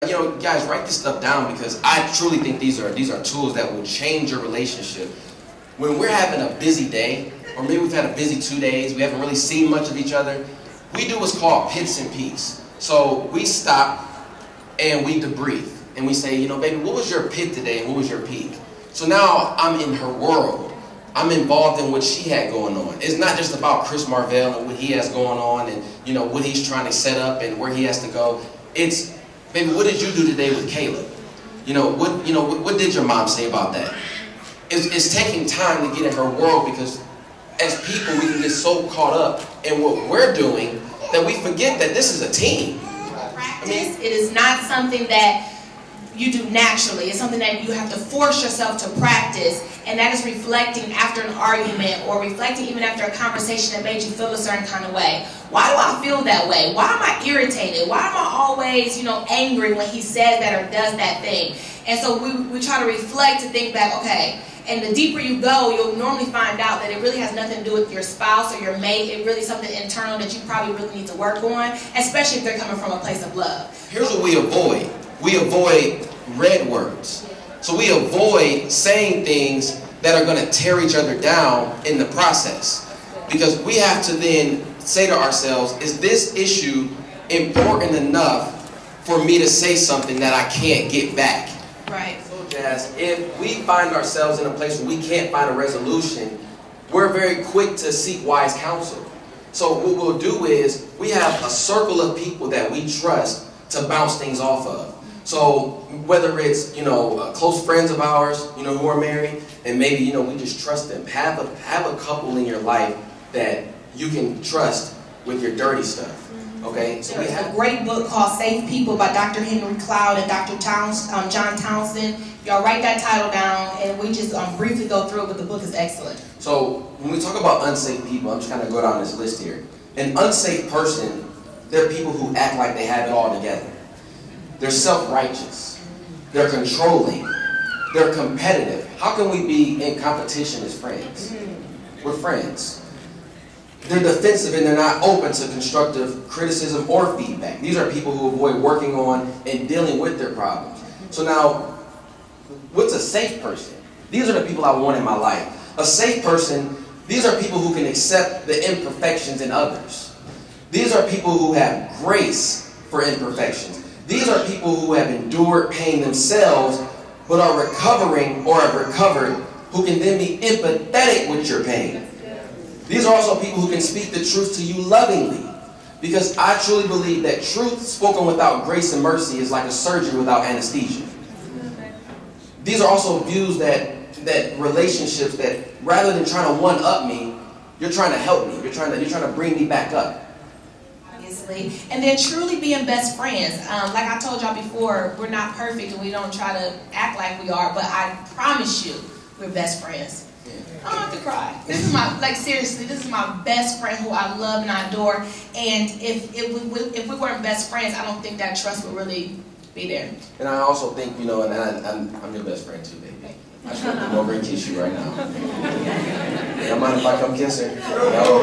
You know, guys, write this stuff down because I truly think these are tools that will change your relationship. When we're having a busy day, or maybe we've had a busy 2 days, we haven't really seen much of each other, we do what's called pits and peaks. So we stop and we debrief. And we say, you know, baby, what was your pit today and what was your peak? So now I'm in her world. I'm involved in what she had going on. It's not just about Chris Marvell and what he has going on and, you know, what he's trying to set up and where he has to go. It's, baby, what did you do today with Caleb? What did your mom say about that? It's taking time to get in her world because as people, we can get so caught up in what we're doing that we forget that this is a team. Practice, it is not something that you do naturally. It's something that you have to force yourself to practice, and that is reflecting after an argument or reflecting even after a conversation that made you feel a certain kind of way. Why do I feel that way? Why am I irritated? Why am I always, angry when he says that or does that thing? And so we try to reflect to think back, okay, and the deeper you go, you'll normally find out that it really has nothing to do with your spouse or your mate. It's really something internal that you probably really need to work on, especially if they're coming from a place of love. Here's what we avoid. We avoid red words. So we avoid saying things that are going to tear each other down in the process. Because we have to then say to ourselves, is this issue important enough for me to say something that I can't get back? Right. So Jazz, if we find ourselves in a place where we can't find a resolution, we're very quick to seek wise counsel. So what we'll do is we have a circle of people that we trust to bounce things off of. So whether it's, close friends of ours, who are married, and maybe, we just trust them. Have a couple in your life that you can trust with your dirty stuff. Okay? So There's a great book called Safe People by Dr. Henry Cloud and Dr. John Townsend. Y'all write that title down, and we just briefly go through it, but the book is excellent. So when we talk about unsafe people, I'm just going to go down this list here. An unsafe person, they're people who act like they have it all together. They're self-righteous. They're controlling. They're competitive. How can we be in competition as friends? We're friends. They're defensive and they're not open to constructive criticism or feedback. These are people who avoid working on and dealing with their problems. So now, what's a safe person? These are the people I want in my life. A safe person, these are people who can accept the imperfections in others. These are people who have grace for imperfections. These are people who have endured pain themselves, but are recovering or have recovered, who can then be empathetic with your pain. These are also people who can speak the truth to you lovingly. Because I truly believe that truth spoken without grace and mercy is like a surgery without anesthesia. These are also views that relationships that rather than trying to one-up me, you're trying to help me. You're trying to bring me back up. And then truly being best friends. Like I told y'all before, we're not perfect and we don't try to act like we are, but I promise you, we're best friends. I don't have to cry. This is seriously, this is my best friend who I love and I adore. And if we weren't best friends, I don't think that trust would really be there. And I also think, and I'm your best friend too, baby. I should come over and kiss you right now. You don't mind if I come kiss her? No,